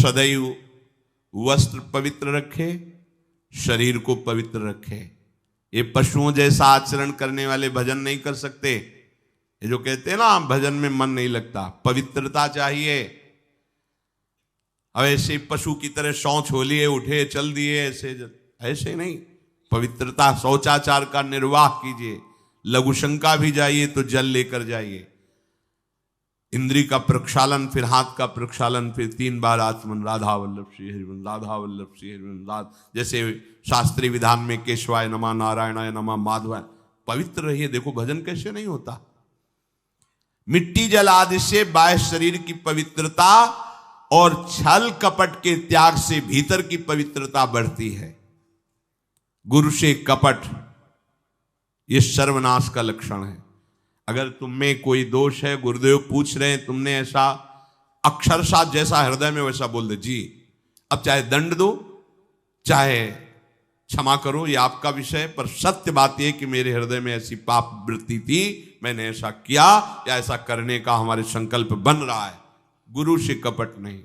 सदैव वस्त्र पवित्र रखे, शरीर को पवित्र रखे। ये पशुओं जैसा आचरण करने वाले भजन नहीं कर सकते। ये जो कहते हैं ना भजन में मन नहीं लगता, पवित्रता चाहिए। अब ऐसे पशु की तरह शौच हो लिए, उठे चल दिए, ऐसे नहीं। पवित्रता, शौचाचार का निर्वाह कीजिए। लघु शंका भी जाइए तो जल लेकर जाइए। इंद्री का प्रक्षालन, फिर हाथ का प्रक्षालन, फिर 3 बार आचमन, राधा वल्लभ श्री हरिवंश, राधा वल्लभ श्री हरिवंश, जैसे शास्त्रीय विधान में केशवाय नमः, नारायणाय नमः, माधवाय। पवित्र रहिए। देखो भजन कैसे नहीं होता। मिट्टी जल आदि से बाह्य शरीर की पवित्रता और छल कपट के त्याग से भीतर की पवित्रता बढ़ती है। गुरु से कपट, यह सर्वनाश का लक्षण है। अगर तुम में कोई दोष है, गुरुदेव पूछ रहे हैं, तुमने ऐसा अक्षरशः जैसा हृदय में वैसा बोल दे जी, अब चाहे दंड दो चाहे क्षमा करो, ये आपका विषय, पर सत्य बात यह कि मेरे हृदय में ऐसी पाप वृत्ति थी, मैंने ऐसा किया या ऐसा करने का हमारे संकल्प बन रहा है। गुरु से कपट नहीं।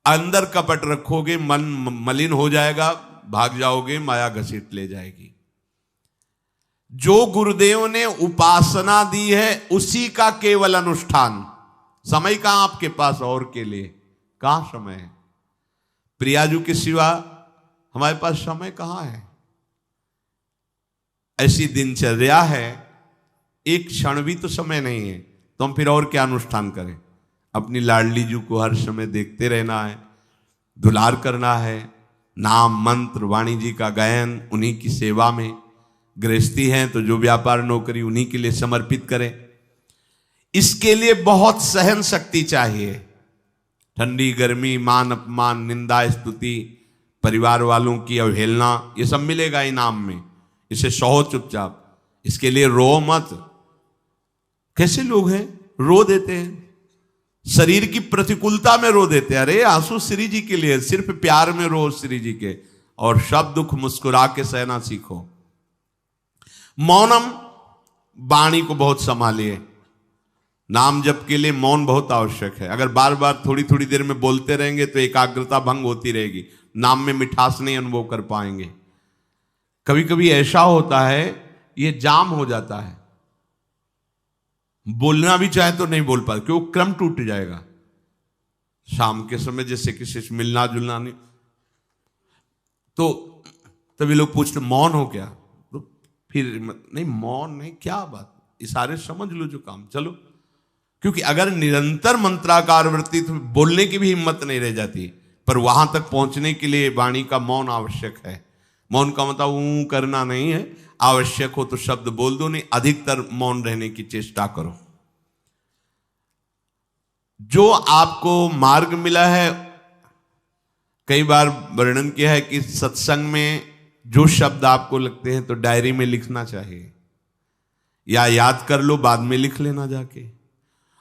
अंदर कपट रखोगे, मन मलिन हो जाएगा, भाग जाओगे, माया घसीट ले जाएगी। जो गुरुदेव ने उपासना दी है उसी का केवल अनुष्ठान। समय कहां आपके पास और के लिए? कहां समय है? प्रियाजू के सिवा हमारे पास समय कहां है? ऐसी दिनचर्या है, एक क्षण भी तो समय नहीं है, तो हम फिर और क्या अनुष्ठान करें? अपनी लाडली जू को हर समय देखते रहना है, दुलार करना है, नाम मंत्र वाणी जी का गायन, उन्हीं की सेवा में। गृहस्थी हैं तो जो व्यापार नौकरी उन्हीं के लिए समर्पित करें। इसके लिए बहुत सहन शक्ति चाहिए। ठंडी गर्मी, मान अपमान, निंदा स्तुति, परिवार वालों की अवहेलना, ये सब मिलेगा इनाम में। इसे सहो चुपचाप, इसके लिए रो मत। कैसे लोग हैं, रो देते हैं, शरीर की प्रतिकूलता में रो देते हैं। अरे आंसू श्री जी के लिए, सिर्फ प्यार में रो श्री जी के, और सब दुख मुस्कुरा के सहना सीखो। मौनम, वाणी को बहुत संभालिए। नाम जप के लिए मौन बहुत आवश्यक है। अगर बार बार थोड़ी थोड़ी देर में बोलते रहेंगे तो एकाग्रता भंग होती रहेगी, नाम में मिठास नहीं अनुभव कर पाएंगे। कभी कभी ऐसा होता है, ये जाम हो जाता है, बोलना भी चाहे तो नहीं बोल पाते, क्योंकि क्रम टूट जाएगा। शाम के समय जैसे किसी से मिलना जुलना नहीं, तो तभी लोग पूछते मौन हो क्या? फिर नहीं, मौन नहीं, क्या बात, इशारे समझ लो जो काम, चलो। क्योंकि अगर निरंतर मंत्राकार वृत्ति तो बोलने की भी हिम्मत नहीं रह जाती, पर वहां तक पहुंचने के लिए वाणी का मौन आवश्यक है। मौन का मतलब ऊ करना नहीं है, आवश्यक हो तो शब्द बोल दो, नहीं अधिकतर मौन रहने की चेष्टा करो। जो आपको मार्ग मिला है, कई बार वर्णन किया है कि सत्संग में जो शब्द आपको लगते हैं तो डायरी में लिखना चाहिए, या याद कर लो, बाद में लिख लेना जाके।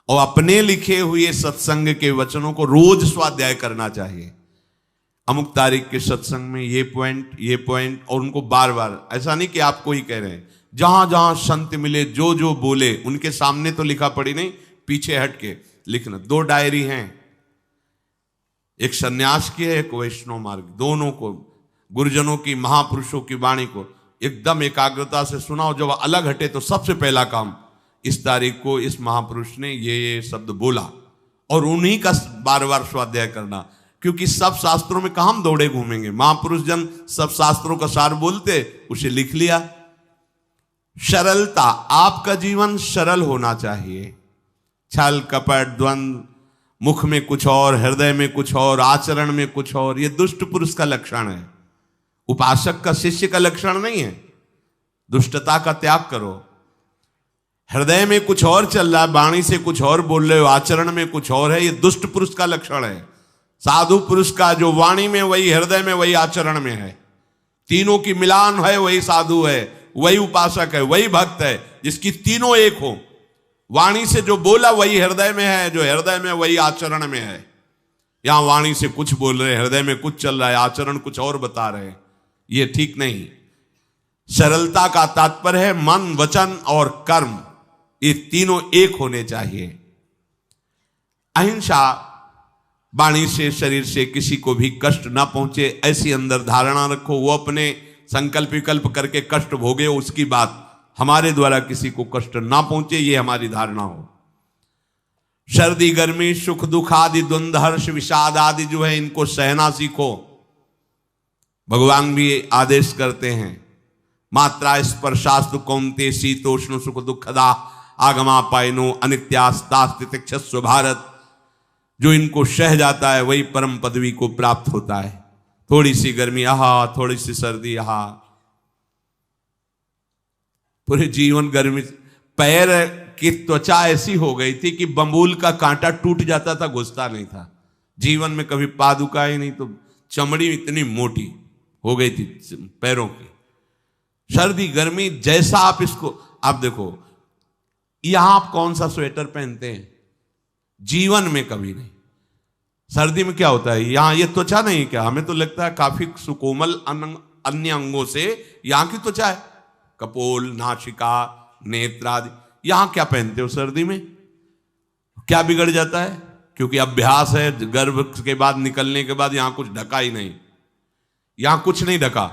और अपने लिखे हुए सत्संग के वचनों को रोज स्वाध्याय करना चाहिए। अमुक तारीख के सत्संग में ये पॉइंट, और उनको बार बार, ऐसा नहीं कि आपको ही कह रहे हैं, जहां जहां संत मिले जो जो बोले उनके सामने तो लिखा पड़ी नहीं, पीछे हट के लिखना। 2 डायरी हैं, एक सन्यास की है, एक वैष्णव मार्ग, दोनों को, गुरुजनों की, महापुरुषों की वाणी को एकदम एकाग्रता से सुनाओ। जब अलग हटे तो सबसे पहला काम, इस तारीख को इस महापुरुष ने ये शब्द बोला, और उन्हीं का बार बार स्वाध्याय करना। क्योंकि सब शास्त्रों में कहां हम दौड़े घूमेंगे, महापुरुष जन सब शास्त्रों का सार बोलते, उसे लिख लिया। सरलता, आपका जीवन सरल होना चाहिए। छल कपट द्वंद्व, मुख में कुछ और, हृदय में कुछ और, आचरण में कुछ और, यह दुष्ट पुरुष का लक्षण है। उपासक का, शिष्य का लक्षण नहीं है। दुष्टता का त्याग करो। हृदय में कुछ और चल रहा है, वाणी से कुछ और बोल रहे हो, आचरण में कुछ और है, यह दुष्ट पुरुष का लक्षण है। साधु पुरुष का जो वाणी में वही, हृदय में वही, आचरण में है, तीनों की मिलान है, वही साधु है, वही उपासक है, वही भक्त है, जिसकी तीनों एक हो। वाणी से जो बोला वही हृदय में है, जो हृदय में वही आचरण में है। यहां वाणी से कुछ बोल रहे, हृदय में कुछ चल रहा है, आचरण कुछ और बता रहे, ये ठीक नहीं। सरलता का तात्पर्य है मन, वचन और कर्म, ये तीनों एक होने चाहिए। अहिंसा वाणी से शरीर से किसी को भी कष्ट ना पहुंचे, ऐसी अंदर धारणा रखो। वो अपने संकल्प विकल्प करके कष्ट भोगे, उसकी बात, हमारे द्वारा किसी को कष्ट ना पहुंचे, ये हमारी धारणा हो। सर्दी गर्मी सुख दुख आदि द्वंद्व हर्ष विषाद आदि जो है, इनको सहना सीखो। भगवान भी आदेश करते हैं, मात्रा स्पर्शास्तु कौन्ते शीतोष्ण सुख दुखदा आगमा पायनो अनित्यास्तास्तितिक्षस्व भारत। जो इनको सह जाता है वही परम पदवी को प्राप्त होता है। थोड़ी सी गर्मी आहा, थोड़ी सी सर्दी आहा, पूरे जीवन गर्मी। पैर की त्वचा ऐसी हो गई थी कि बंबूल का कांटा टूट जाता था, घुसता नहीं था। जीवन में कभी पादुका ही नहीं, तो चमड़ी इतनी मोटी हो गई थी पैरों की। सर्दी गर्मी जैसा आप इसको, आप देखो यहां आप कौन सा स्वेटर पहनते हैं, जीवन में कभी नहीं। सर्दी में क्या होता है, यहां ये त्वचा नहीं, क्या हमें तो लगता है काफी सुकोमल अन्य अंगों से यहां की त्वचा है, कपोल नासिका नेत्र आदि। यहां क्या पहनते हो सर्दी में, क्या बिगड़ जाता है? क्योंकि अभ्यास है, गर्भ के बाद निकलने के बाद यहां कुछ ढका ही नहीं, यहां कुछ नहीं ढका,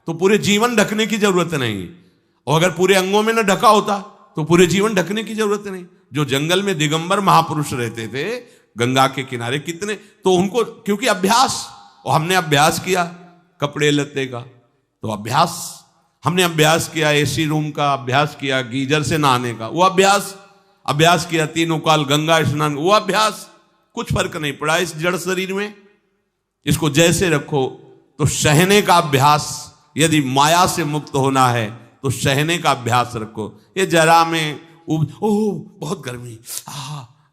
तो पूरे जीवन ढकने की जरूरत नहीं। और अगर पूरे अंगों में न ढका होता तो पूरे जीवन ढकने की जरूरत नहीं। जो जंगल में दिगंबर महापुरुष रहते थे गंगा के किनारे, कितने, तो उनको क्योंकि अभ्यास, और हमने अभ्यास किया कपड़े लत्ते का, तो अभ्यास, हमने अभ्यास किया एसी रूम का, अभ्यास किया गीजर से नहाने का, वो अभ्यास किया तीनों काल गंगा स्नान, वो अभ्यास, कुछ फर्क नहीं पड़ा इस जड़ शरीर में। इसको जैसे रखो। तो सहने का अभ्यास, यदि माया से मुक्त होना है तो सहने का अभ्यास रखो। ये जरा में ओह बहुत गर्मी,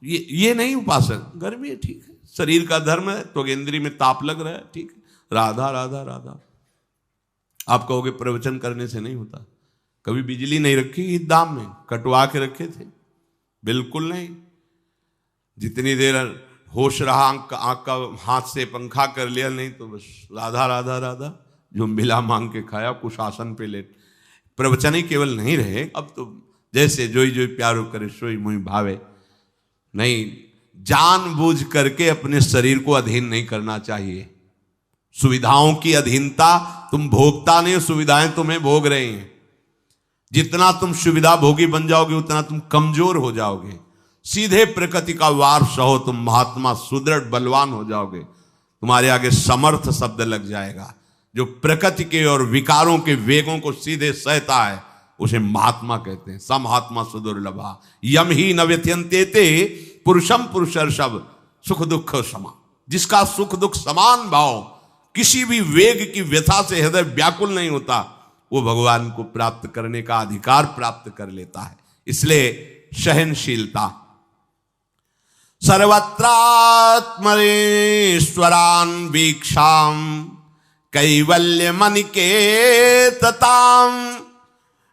ये नहीं उपासक। गर्मी है ठीक है, शरीर का धर्म है, तो इंद्री में ताप लग रहा है, ठीक है, राधा राधा राधा। आप कहोगे प्रवचन करने से नहीं होता। कभी बिजली नहीं रखी दाम में, कटवा के रखे थे? बिल्कुल नहीं। जितनी देर होश रहा, आंख का हाथ से पंखा कर लिया, नहीं तो बस राधा राधा राधा, जो मिला मांग के खाया, कुछ आसन पे लेट। प्रवचन ही केवल नहीं रहे, अब तो जैसे जोई जोई प्यारो करे सोई मोहि भावे। नहीं, जानबूझ करके अपने शरीर को अधीन नहीं करना चाहिए। सुविधाओं की अधीनता, तुम भोगता नहीं, सुविधाएं तुम्हें भोग रही हैं। जितना तुम सुविधा भोगी बन जाओगे उतना तुम कमजोर हो जाओगे। सीधे प्रकृति का वार सहो, तुम महात्मा सुदृढ़ बलवान हो जाओगे। तुम्हारे आगे समर्थ शब्द लग जाएगा। जो प्रकृति के और विकारों के वेगों को सीधे सहता है उसे महात्मा कहते हैं। समहात्मा सुदुर्लभा यम ही न व्यथयन्ते पुरुषम पुरुषर्षभ सुख दुख समा। जिसका सुख दुख समान भाव, किसी भी वेग की व्यथा से हृदय व्याकुल नहीं होता, वो भगवान को प्राप्त करने का अधिकार प्राप्त कर लेता है। इसलिए सहनशीलता। सर्वत्रात्मनेश्वरान वीक्षाम कैवल्य मनिकेतताम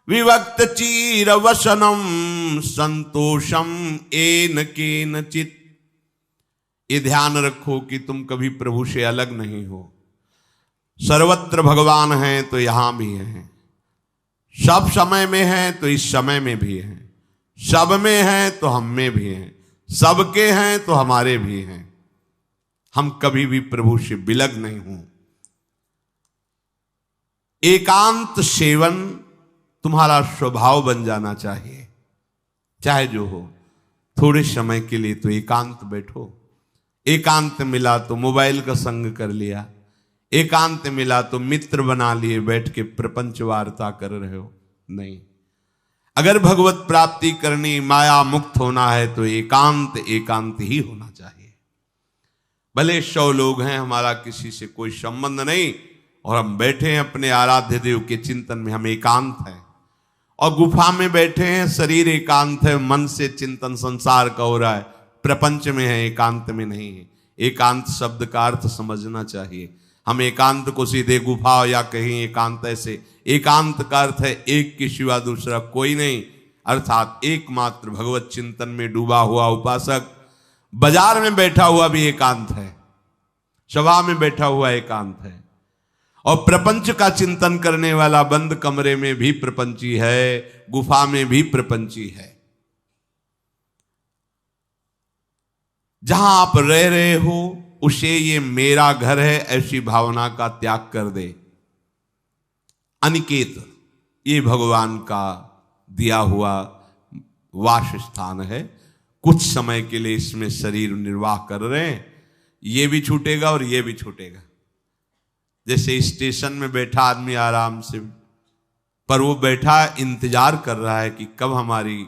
विवक्त चीर वसनम संतोषम एन केनचित। ये ध्यान रखो कि तुम कभी प्रभु से अलग नहीं हो। सर्वत्र भगवान हैं तो यहां भी हैं, सब समय में हैं तो इस समय में भी हैं, सब में हैं तो हम में भी हैं, सबके हैं तो हमारे भी हैं। हम कभी भी प्रभु से बिलग नहीं हूं। एकांत सेवन तुम्हारा स्वभाव बन जाना चाहिए। चाहे जो हो, थोड़े समय के लिए तो एकांत बैठो। एकांत मिला तो मोबाइल का संग कर लिया, एकांत मिला तो मित्र बना लिए, बैठ के प्रपंच वार्ता कर रहे हो। नहीं, अगर भगवत प्राप्ति करनी, माया मुक्त होना है तो एकांत एकांत ही होना चाहिए। भले 100 लोग हैं, हमारा किसी से कोई संबंध नहीं, और हम बैठे हैं अपने आराध्य देव के चिंतन में, हम एकांत हैं। और गुफा में बैठे हैं, शरीर एकांत है, मन से चिंतन संसार का हो रहा है, प्रपंच में है, एकांत में नहीं है। एकांत शब्द का अर्थ समझना चाहिए। हम एकांत को सीधे गुफा या कहीं एकांत, ऐसे एकांत का अर्थ है एक के सिवा दूसरा कोई नहीं, अर्थात एकमात्र भगवत चिंतन में डूबा हुआ उपासक। बाजार में बैठा हुआ भी एकांत है, सभा में बैठा हुआ एकांत है, और प्रपंच का चिंतन करने वाला बंद कमरे में भी प्रपंची है, गुफा में भी प्रपंची है। जहां आप रह रहे हो उसे ये मेरा घर है ऐसी भावना का त्याग कर दे। अनिकेत ये भगवान का दिया हुआ वास स्थान है। कुछ समय के लिए इसमें शरीर निर्वाह कर रहे हैं, ये भी छूटेगा और ये भी छूटेगा। जैसे स्टेशन में बैठा आदमी आराम से, पर वो बैठा इंतजार कर रहा है कि कब हमारी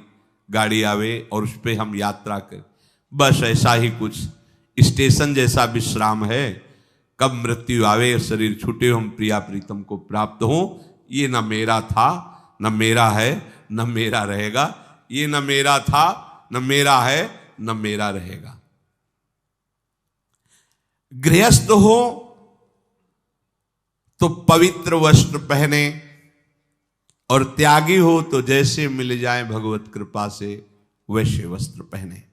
गाड़ी आवे और उस पर हम यात्रा करें। बस ऐसा ही कुछ स्टेशन जैसा विश्राम है। कब मृत्यु आवे, शरीर छूटे, हम प्रिया प्रीतम को प्राप्त हो। ये न मेरा था, न मेरा है, न मेरा रहेगा। ये न मेरा था, न मेरा है, न मेरा रहेगा। गृहस्थ हो तो पवित्र वस्त्र पहने, और त्यागी हो तो जैसे मिल जाए भगवत कृपा से वैसे वस्त्र पहने।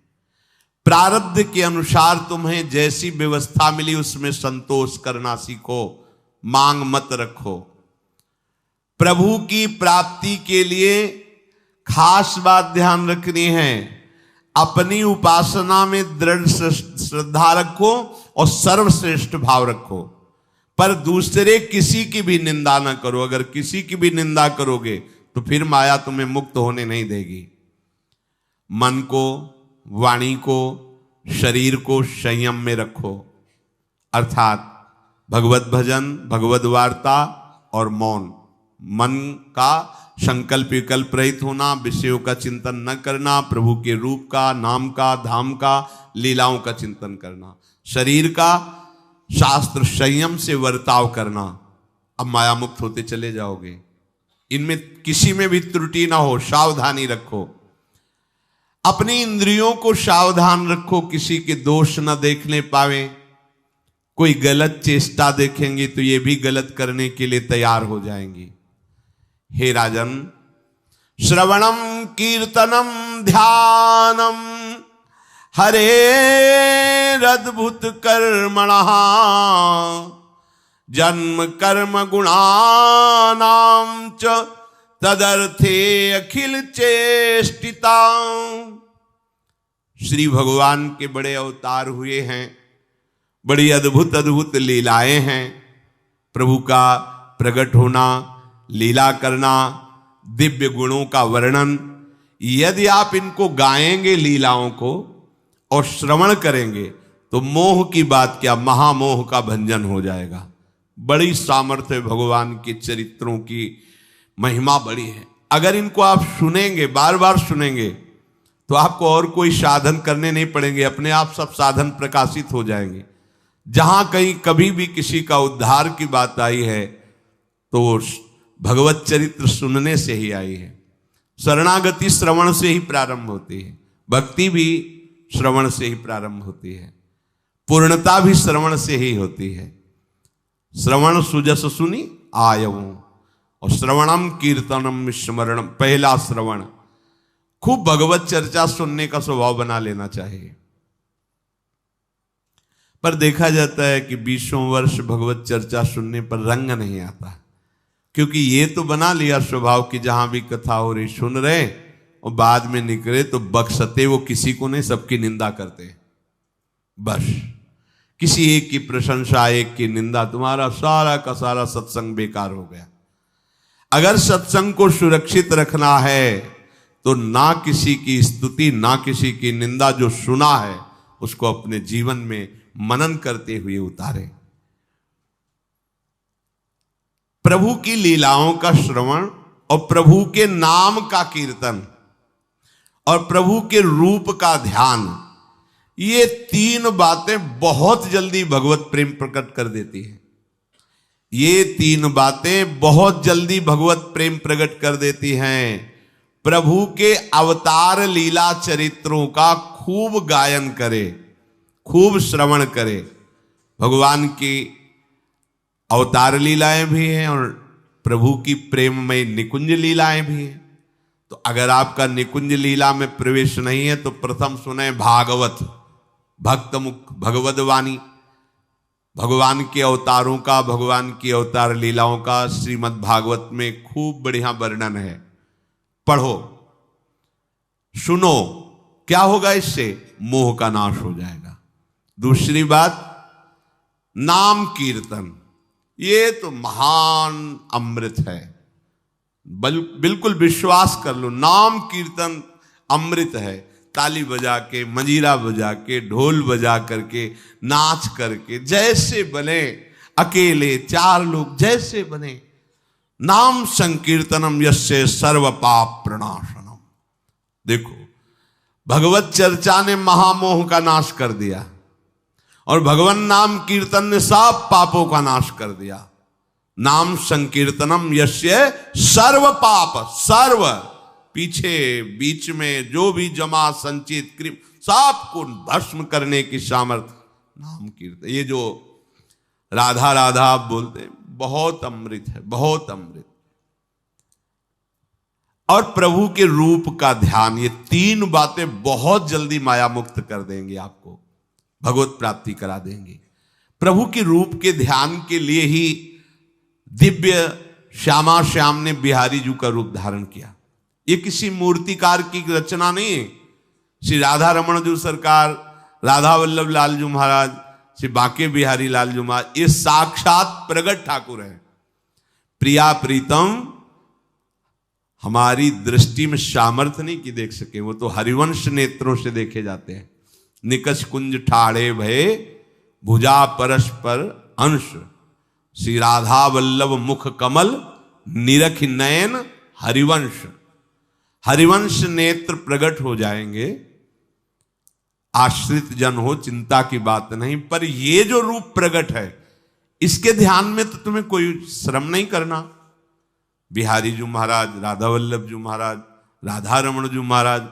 प्रारब्ध के अनुसार तुम्हें जैसी व्यवस्था मिली उसमें संतोष करना सीखो, मांग मत रखो। प्रभु की प्राप्ति के लिए खास बात ध्यान रखनी है, अपनी उपासना में दृढ़ श्रद्धा रखो और सर्वश्रेष्ठ भाव रखो, पर दूसरे किसी की भी निंदा न करो। अगर किसी की भी निंदा करोगे तो फिर माया तुम्हें मुक्त होने नहीं देगी। मन को, वाणी को, शरीर को संयम में रखो, अर्थात भगवत भजन, भगवत वार्ता और मौन। मन का संकल्प विकल्प रहित होना, विषयों का चिंतन न करना, प्रभु के रूप का, नाम का, धाम का, लीलाओं का चिंतन करना। शरीर का शास्त्र संयम से वर्ताव करना। अब माया मुक्त होते चले जाओगे। इनमें किसी में भी त्रुटि ना हो, सावधानी रखो। अपनी इंद्रियों को सावधान रखो, किसी के दोष न देखने पावे। कोई गलत चेष्टा देखेंगे तो ये भी गलत करने के लिए तैयार हो जाएंगी। हे राजन, श्रवणम कीर्तनम ध्यानम हरेरद्भुत कर्मणः जन्म कर्म गुणानां च तदर्थे अखिल चेष्टिता। श्री भगवान के बड़े अवतार हुए हैं, बड़ी अद्भुत अद्भुत लीलाएं हैं। प्रभु का प्रकट होना, लीला करना, दिव्य गुणों का वर्णन। यदि आप इनको गाएंगे लीलाओं को और श्रवण करेंगे तो मोह की बात क्या, महामोह का भंजन हो जाएगा। बड़ी सामर्थ्य है भगवान के चरित्रों की, महिमा बड़ी है। अगर इनको आप सुनेंगे, बार बार सुनेंगे, तो आपको और कोई साधन करने नहीं पड़ेंगे, अपने आप सब साधन प्रकाशित हो जाएंगे। जहां कहीं कभी भी किसी का उद्धार की बात आई है तो भगवत चरित्र सुनने से ही आई है। शरणागति श्रवण से ही प्रारंभ होती है, भक्ति भी श्रवण से ही प्रारंभ होती है, पूर्णता भी श्रवण से ही होती है। श्रवण सुजस सुनी आयऊ, और श्रवणम कीर्तनम स्मरणम। पहला श्रवण, खूब भगवत चर्चा सुनने का स्वभाव बना लेना चाहिए। पर देखा जाता है कि 20 वर्ष भगवत चर्चा सुनने पर रंग नहीं आता, क्योंकि ये तो बना लिया स्वभाव कि जहां भी कथा हो रही सुन रहे, और बाद में निकले तो बख्शते वो किसी को नहीं, सबकी निंदा करते। बस किसी एक की प्रशंसा, एक की निंदा, तुम्हारा सारा का सारा सत्संग बेकार हो गया। अगर सत्संग को सुरक्षित रखना है तो ना किसी की स्तुति, ना किसी की निंदा, जो सुना है उसको अपने जीवन में मनन करते हुए उतारे। प्रभु की लीलाओं का श्रवण और प्रभु के नाम का कीर्तन और प्रभु के रूप का ध्यान, ये 3 बातें बहुत जल्दी भगवत प्रेम प्रकट कर देती है। ये 3 बातें बहुत जल्दी भगवत प्रेम प्रकट कर देती हैं। प्रभु के अवतार लीला चरित्रों का खूब गायन करे, खूब श्रवण करे। भगवान की अवतार लीलाएं भी हैं और प्रभु की प्रेममय निकुंज लीलाएं भी हैं। तो अगर आपका निकुंज लीला में प्रवेश नहीं है तो प्रथम सुने भागवत, भक्त मुख भगवद वाणी। भगवान के अवतारों का, भगवान की अवतार लीलाओं का श्रीमद् भागवत में खूब बढ़िया वर्णन है। पढ़ो, सुनो, क्या होगा इससे? मोह का नाश हो जाएगा। दूसरी बात, नाम कीर्तन, ये तो महान अमृत है। बिल्कुल विश्वास कर लो, नाम कीर्तन अमृत है। ताली बजा के, मंजीरा बजा के, ढोल बजा करके, नाच करके, जैसे बने, अकेले, चार लोग, जैसे बने, नाम संकीर्तनम यस्य सर्व पाप प्रणाशनम। देखो, भगवत चर्चा ने महामोह का नाश कर दिया और भगवान नाम कीर्तन ने सब पापों का नाश कर दिया। नाम संकीर्तनम यस्य सर्व पाप, सर्व, पीछे बीच में जो भी जमा संचित क्रिम, सबको भस्म करने की सामर्थ्य नाम कीर्तन। ये जो राधा राधा आप बोलते हैं, बहुत अमृत है, बहुत अमृत। और प्रभु के रूप का ध्यान, ये तीन बातें बहुत जल्दी माया मुक्त कर देंगे, आपको भगवत प्राप्ति करा देंगे। प्रभु के रूप के ध्यान के लिए ही दिव्य श्यामा श्याम ने बिहारी जी का रूप धारण किया। ये किसी मूर्तिकार की रचना नहीं है। श्री राधा रमण जी सरकार, राधा वल्लभ लाल जी महाराज, श्री बांके बिहारी लाल जी महाराज, ये साक्षात प्रगट ठाकुर है। प्रिया प्रीतम हमारी दृष्टि में सामर्थ्य नहीं कि देख सके, वो तो हरिवंश नेत्रों से देखे जाते हैं। निकष कुंज ठाड़े भये भुजा परस्पर अंश, श्री राधा वल्लभ मुख कमल निरख नयन हरिवंश। हरिवंश नेत्र प्रकट हो जाएंगे, आश्रित जन हो, चिंता की बात नहीं। पर ये जो रूप प्रकट है, इसके ध्यान में तो तुम्हें कोई श्रम नहीं करना। बिहारी जी महाराज, राधा वल्लभ जी महाराज, राधा रमण जी महाराज,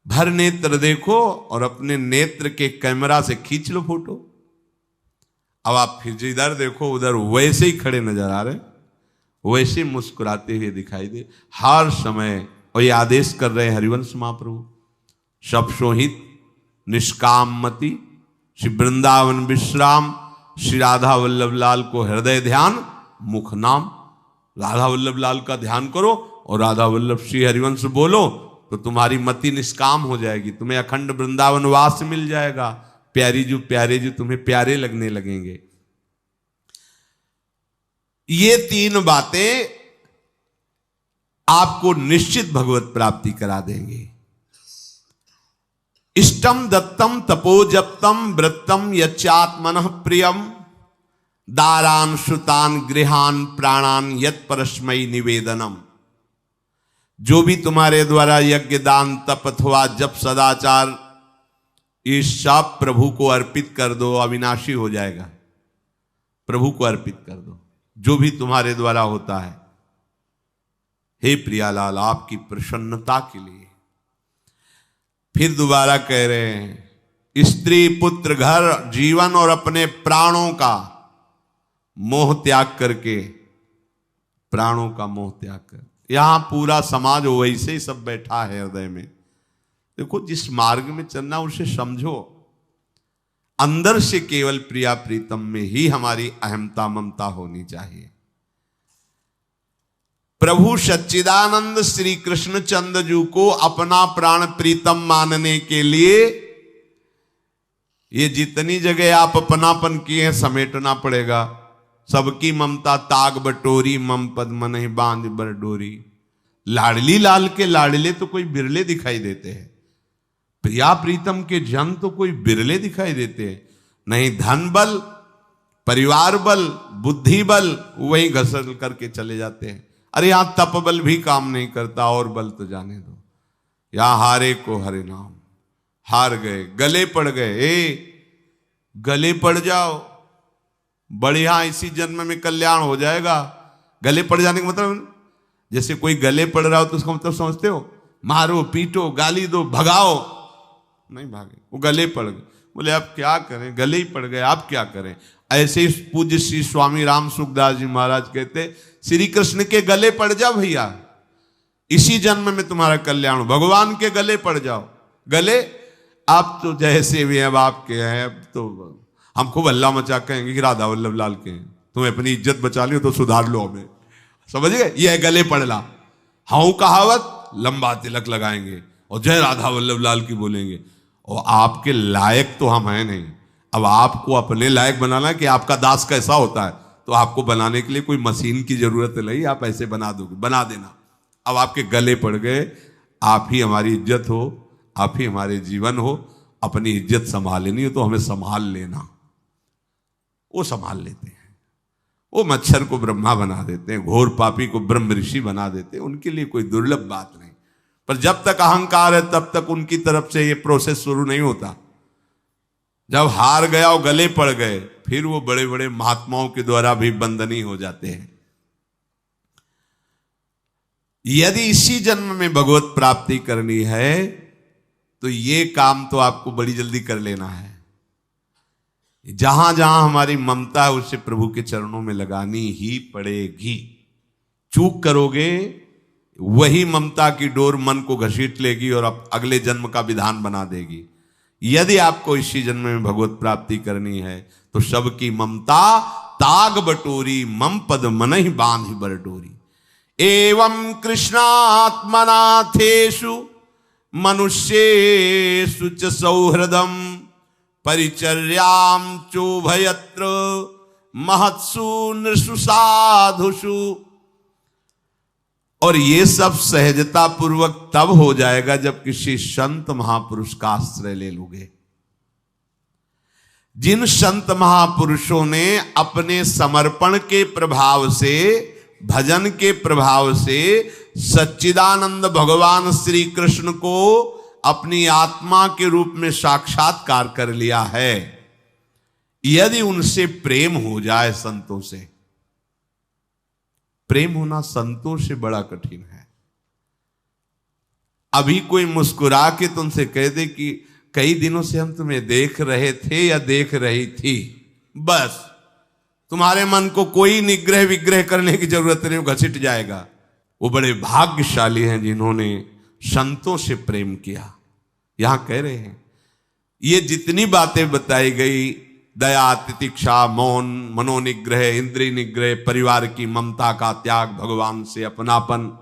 भर नेत्र देखो और अपने नेत्र के कैमरा से खींच लो फोटो। अब आप फिर जिधर देखो उधर वैसे ही खड़े नजर आ रहे, वैसे मुस्कुराते हुए दिखाई दे हर समय। और ये आदेश कर रहे हैं हरिवंश महाप्रभु, सब सोहित निष्कामति, श्री वृंदावन विश्राम, श्री राधा वल्लभ लाल को हृदय ध्यान, मुख नाम। राधा वल्लभ लाल का ध्यान करो और राधा वल्लभ श्री हरिवंश बोलो तो तुम्हारी मति निष्काम हो जाएगी, तुम्हें अखंड वृंदावन वास मिल जाएगा। प्यारे जी तुम्हें प्यारे लगने लगेंगे। ये तीन बातें आपको निश्चित भगवत प्राप्ति करा देंगे। इष्टम दत्तम तपोजप्तम वृत्तम यच्चात्मनः प्रियम, दारान श्रुतान गृहान प्राणान यत् परस्मै निवेदनम। जो भी तुम्हारे द्वारा यज्ञ दान तप अथवा जप सदाचार, ये सब प्रभु को अर्पित कर दो, अविनाशी हो जाएगा। प्रभु को अर्पित कर दो जो भी तुम्हारे द्वारा होता है। हे प्रियालाल, आपकी प्रसन्नता के लिए। फिर दोबारा कह रहे हैं, स्त्री पुत्र घर जीवन और अपने प्राणों का मोह त्याग करके, प्राणों का मोह त्याग कर। यहां पूरा समाज वैसे ही सब बैठा है हृदय में। देखो, जिस मार्ग में चलना उसे समझो। अंदर से केवल प्रिया प्रीतम में ही हमारी अहमता ममता होनी चाहिए। प्रभु सच्चिदानंद श्री कृष्ण चंद्र जी को अपना प्राण प्रीतम मानने के लिए ये जितनी जगह आप अपनापन किए हैं समेटना पड़ेगा। सबकी ममता ताग बटोरी, मम पद मन ही बांध बर डोरी। लाडली लाल के लाडले तो कोई बिरले दिखाई देते हैं, प्रिया प्रीतम के जन तो कोई बिरले दिखाई देते हैं। नहीं धन बल, परिवार बल, बुद्धि बल वही घसल करके चले जाते हैं। अरे यहां तप बल भी काम नहीं करता, और बल तो जाने दो। यहां हारे को हरे नाम, हार गए, गले पड़ गए। गले पड़ जाओ, बढ़िया, इसी जन्म में कल्याण हो जाएगा। गले पड़ जाने का मतलब, जैसे कोई गले पड़ रहा हो तो उसका मतलब समझते हो, मारो पीटो गाली दो भगाओ। नहीं भागे, वो गले पड़ गए। बोले आप क्या करें, गले ही पड़ गए, आप क्या करें। ऐसे ही पूज्य श्री स्वामी राम सुखदास जी महाराज कहते, श्री कृष्ण के गले पड़ जाओ भैया, इसी जन्म में तुम्हारा कल्याण। भगवान के गले पड़ जाओ। गले आप तो जैसे भी अब आपके हैं, अब तो हम खूब अल्लाह मचा कहेंगे कि राधा वल्लभ लाल के हैं, तुम्हें अपनी इज्जत बचा लियो तो सुधार लो हमें, समझ गए। ये है गले पड़ला। हाउ कहावत, लंबा तिलक लगाएंगे और जय राधा वल्लभ लाल की बोलेंगे, और आपके लायक तो हम हैं नहीं। अब आपको अपने लायक बनाना कि आपका दास कैसा होता है, तो आपको बनाने के लिए कोई मशीन की जरूरत नहीं, आप ऐसे बना दोगे, बना देना। अब आपके गले पड़ गए, आप ही हमारी इज्जत हो, आप ही हमारे जीवन हो, अपनी इज्जत संभालनी हो तो हमें संभाल लेना। वो संभाल लेते हैं। वो मच्छर को ब्रह्मा बना देते हैं, घोर पापी को ब्रह्म ऋषि बना देते हैं, उनके लिए कोई दुर्लभ बात नहीं। पर जब तक अहंकार है तब तक उनकी तरफ से ये प्रोसेस शुरू नहीं होता। जब हार गया और गले पड़ गए, फिर वो बड़े बड़े महात्माओं के द्वारा भी बंदनी हो जाते हैं। यदि इसी जन्म में भगवत प्राप्ति करनी है तो ये काम तो आपको बड़ी जल्दी कर लेना है। जहां जहां हमारी ममता है उसे प्रभु के चरणों में लगानी ही पड़ेगी। चूक करोगे, वही ममता की डोर मन को घसीट लेगी और अब अगले जन्म का विधान बना देगी। यदि आपको इसी जन्म में भगवत प्राप्ति करनी है तो सबकी ममता ताग बटोरी, मम पद मन ही बांध बर डोरी। एवं कृष्णात्मनाथेषु मनुष्येषु च सौहृदम परिचर्याम चोभयत्र महत्सु नृषु साधुषु। और ये सब सहजता पूर्वक तब हो जाएगा जब किसी संत महापुरुष का आश्रय ले लोगे। जिन संत महापुरुषों ने अपने समर्पण के प्रभाव से, भजन के प्रभाव से सच्चिदानंद भगवान श्री कृष्ण को अपनी आत्मा के रूप में साक्षात्कार कर लिया है, यदि उनसे प्रेम हो जाए, संतों से प्रेम होना संतों से बड़ा कठिन है। अभी कोई मुस्कुरा के तुमसे कह दे कि कई दिनों से हम तुम्हें देख रहे थे या देख रही थी, बस तुम्हारे मन को कोई निग्रह विग्रह करने की जरूरत नहीं, वो घसीट जाएगा। वो बड़े भाग्यशाली हैं जिन्होंने संतों से प्रेम किया। यहां कह रहे हैं ये जितनी बातें बताई गई, दया, तितिक्षा, मौन, मनोनिग्रह, इंद्रिय निग्रह, परिवार की ममता का त्याग, भगवान से अपनापन,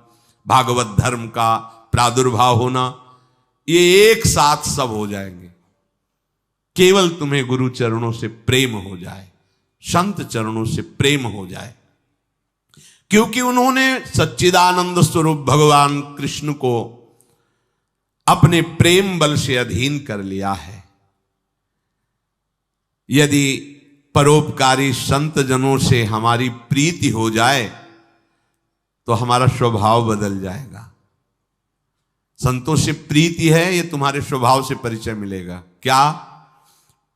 भागवत धर्म का प्रादुर्भाव होना, ये एक साथ सब हो जाएंगे। केवल तुम्हें गुरु चरणों से प्रेम हो जाए, संत चरणों से प्रेम हो जाए, क्योंकि उन्होंने सच्चिदानंद स्वरूप भगवान कृष्ण को अपने प्रेम बल से अधीन कर लिया है। यदि परोपकारी संत जनों से हमारी प्रीति हो जाए तो हमारा स्वभाव बदल जाएगा। संतों से प्रीति है, ये तुम्हारे स्वभाव से परिचय मिलेगा। क्या?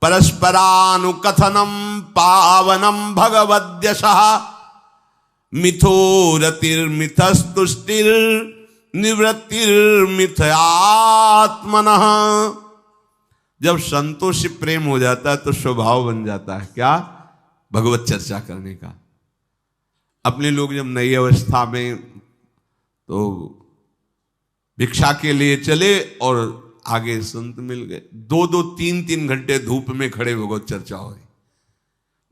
परस्परानुकथनम पावनम भगवद्यशः मिथो रतिर्मिथस्तुष्टिर निवृत्तिर्मिथयात्मनः। जब संतों से प्रेम हो जाता है तो स्वभाव बन जाता है क्या? भगवत चर्चा करने का। अपने लोग जब नई अवस्था में तो भिक्षा के लिए चले और आगे संत मिल गए, 2-2, 3-3 घंटे धूप में खड़े भगवत चर्चा हो रही,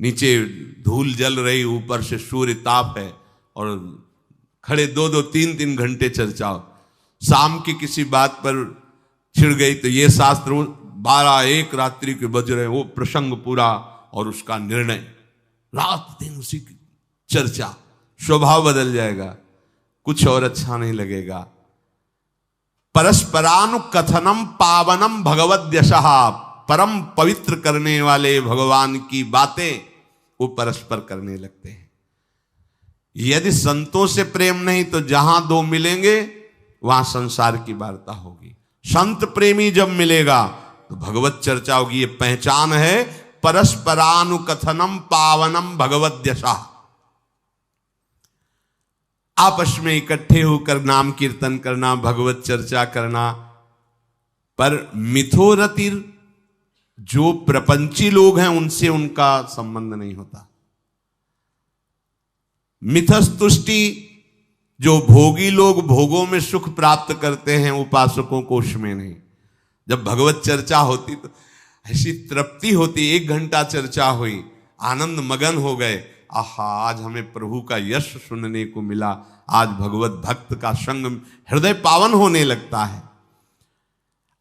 नीचे धूल जल रही, ऊपर से सूर्य ताप है और खड़े 2-2, 3-3 घंटे चर्चा हो। शाम की किसी बात पर छिड़ गई तो ये शास्त्र 12-1 रात्रि के बज रहे, वो प्रसंग पूरा और उसका निर्णय, रात दिन उसी की चर्चा। स्वभाव बदल जाएगा, कुछ और अच्छा नहीं लगेगा। परस्परानुकथनम पावनम भगवद्यशः, परम पवित्र करने वाले भगवान की बातें वो परस्पर करने लगते हैं। यदि संतों से प्रेम नहीं तो जहां दो मिलेंगे वहां संसार की वार्ता होगी। संत प्रेमी जब मिलेगा तो भगवत चर्चा होगी। ये पहचान है परस्परानुकथनम पावनम भगवद्यशः। आपस में इकट्ठे होकर नाम कीर्तन करना, भगवत चर्चा करना। पर मिथोरतिर, जो प्रपंची लोग हैं उनसे उनका संबंध नहीं होता। मिथस्तुष्टि, जो भोगी लोग भोगों में सुख प्राप्त करते हैं, उपासकों को उसमें नहीं। जब भगवत चर्चा होती तो ऐसी तृप्ति होती, 1 घंटा चर्चा हुई, आनंद मगन हो गए, आहा आज हमें प्रभु का यश सुनने को मिला, आज भगवत भक्त का संग, हृदय पावन होने लगता है।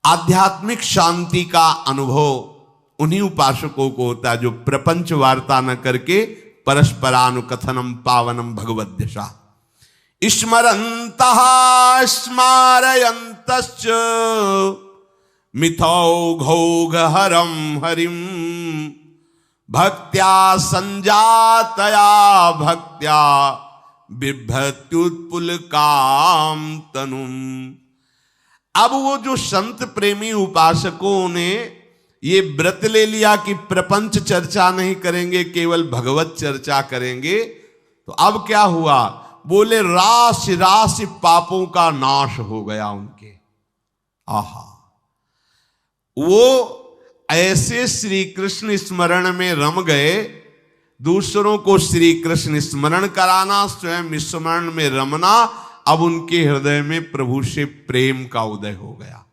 आध्यात्मिक शांति का अनुभव उन्हीं उपासकों को होता है जो प्रपंच वार्ता न करके परस्परानुकथनम पावनम भगवद्यशा स्मरन्तः स्मारयन्तश्च मिथौघौघहरं हरिं भक्त्या संजातया भक्त्या बिभ्रत्युत्पुलकाम तनुम। अब वो जो संत प्रेमी उपासकों ने ये व्रत ले लिया कि प्रपंच चर्चा नहीं करेंगे, केवल भगवत चर्चा करेंगे, तो अब क्या हुआ? बोले राशि राशि पापों का नाश हो गया उनके। आहा, वो ऐसे श्री कृष्ण स्मरण में रम गए, दूसरों को श्री कृष्ण स्मरण कराना, स्वयं स्मरण में रमना। अब उनके हृदय में प्रभु से प्रेम का उदय हो गया।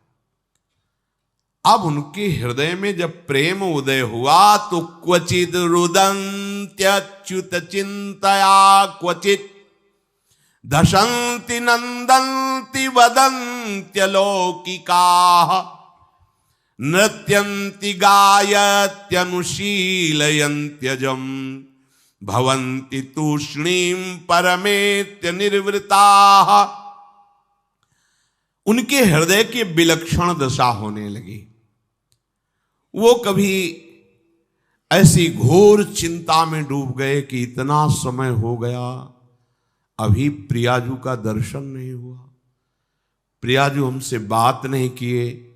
अब उनके हृदय में जब प्रेम उदय हुआ तो क्वचित रुदन्त्यच्युत चिंतया क्वचित दशन्ति नंदन्ति वदन्त्यलौकिकाः नृत्यन्ति गायत्यनुशीलयन्त्यजम् भवन्ति तूष्णीं परमेत्य निर्वृताः। उनके हृदय की विलक्षण दशा होने लगी। वो कभी ऐसी घोर चिंता में डूब गए कि इतना समय हो गया, अभी प्रियाजू का दर्शन नहीं हुआ, प्रियाजू हमसे बात नहीं किए।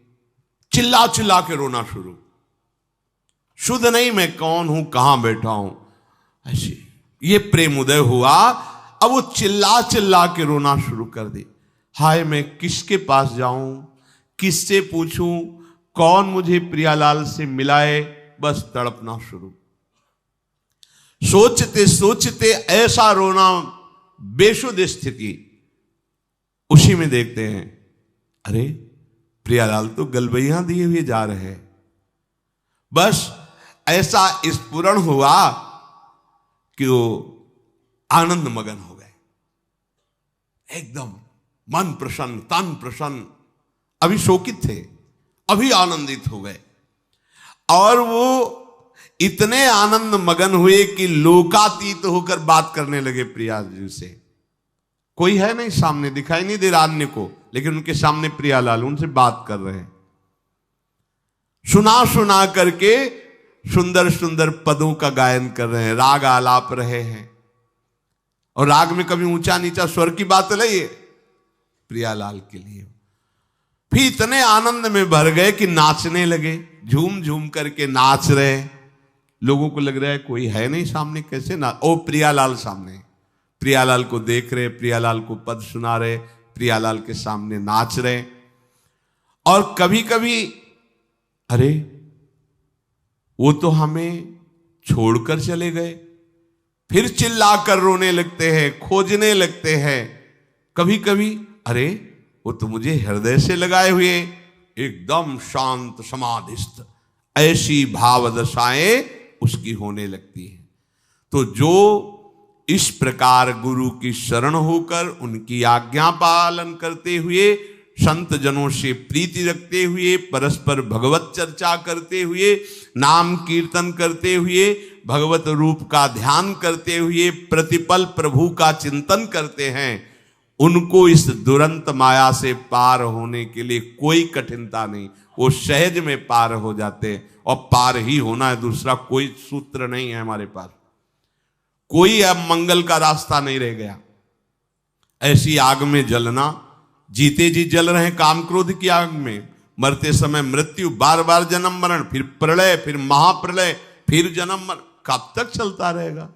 चिल्ला चिल्ला के रोना शुरू, शुद्ध नहीं मैं कौन हूं, कहां बैठा हूं, ऐसे ये प्रेम उदय हुआ। अब वो चिल्ला चिल्ला के रोना शुरू कर दी। हाय, मैं किसके पास जाऊं, किससे पूछूं, कौन मुझे प्रियालाल से मिलाए, बस तड़पना शुरू। सोचते सोचते ऐसा रोना, बेशुद्ध स्थिति। उसी में देखते हैं, अरे प्रियालाल तो गलबैया दिए हुए जा रहे हैं। बस ऐसा स्फुरण हुआ कि वो आनंद मगन हो गए, एकदम मन प्रसन्न, तन प्रसन्न। अभी शोकित थे, अभी आनंदित हो गए। और वो इतने आनंद मगन हुए कि लोकातीत होकर बात करने लगे प्रिया जी से। कोई है नहीं सामने, दिखाई नहीं दे रहा अन्य को, लेकिन उनके सामने प्रियालाल उनसे बात कर रहे हैं। सुना सुना करके सुंदर सुंदर पदों का गायन कर रहे हैं, राग आलाप रहे हैं। और राग में कभी ऊंचा नीचा स्वर की बात नहीं है प्रियालाल के लिए। फिर इतने आनंद में भर गए कि नाचने लगे, झूम झूम करके नाच रहे। लोगों को लग रहा है कोई है नहीं सामने, कैसे ना, ओ प्रियालाल सामने, प्रियालाल को देख रहे, प्रियालाल को पद सुना रहे, प्रियालाल के सामने नाच रहे। और कभी कभी अरे वो तो हमें छोड़कर चले गए, फिर चिल्लाकर रोने लगते हैं, खोजने लगते हैं। कभी कभी अरे वो तो मुझे हृदय से लगाए हुए, एकदम शांत समाधिस्थ, ऐसी भाव दशाएं उसकी होने लगती है। तो जो इस प्रकार गुरु की शरण होकर उनकी आज्ञा पालन करते हुए, संत जनों से प्रीति रखते हुए, परस्पर भगवत चर्चा करते हुए, नाम कीर्तन करते हुए, भगवत रूप का ध्यान करते हुए, प्रतिपल प्रभु का चिंतन करते हैं, उनको इस दुरंत माया से पार होने के लिए कोई कठिनता नहीं, वो सहज में पार हो जाते। और पार ही होना है, दूसरा कोई सूत्र नहीं है हमारे पास, कोई अब मंगल का रास्ता नहीं रह गया। ऐसी आग में जलना, जीते जी जल रहे हैं काम क्रोध की आग में, मरते समय मृत्यु, बार बार जन्म मरण, फिर प्रलय, फिर महाप्रलय, फिर जन्म मरण, कब तक चलता रहेगा?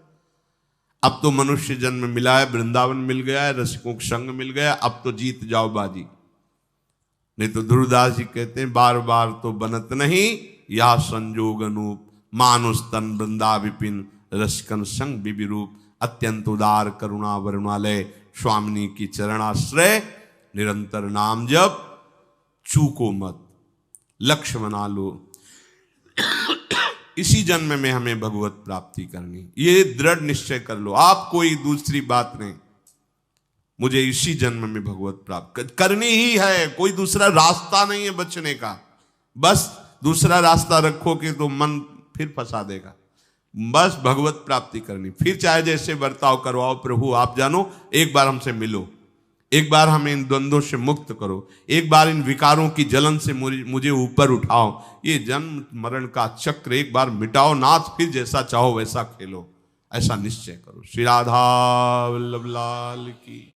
अब तो मनुष्य जन्म मिला है, वृंदावन मिल गया है, रसिकों का संग मिल गया, अब तो जीत जाओ बाजी। नहीं तो ध्रुवदास जी कहते हैं, बार बार तो बनत नहीं, या संजोग अनूप, मानुष तन वृंदा विपिन, रसिकन संग विविरूप, अत्यंत उदार करुणा वरुणालय, स्वामिनी की चरणाश्रय, निरंतर नाम जप, चूको मत, लक्ष्य बना लो। इसी जन्म में हमें भगवत प्राप्ति करनी, ये दृढ़ निश्चय कर लो आप, कोई दूसरी बात नहीं। मुझे इसी जन्म में भगवत प्राप्त करनी ही है, कोई दूसरा रास्ता नहीं है बचने का। बस दूसरा रास्ता रखोगे तो मन फिर फंसा देगा। बस भगवत प्राप्ति करनी, फिर चाहे जैसे बर्ताव करवाओ, प्रभु आप जानो, एक बार हमसे मिलो, एक बार हमें इन द्वंद्वों से मुक्त करो, एक बार इन विकारों की जलन से मुझे ऊपर उठाओ, ये जन्म मरण का चक्र एक बार मिटाओ नाथ, फिर जैसा चाहो वैसा खेलो, ऐसा निश्चय करो। श्री राधा वल्लभ लाल की।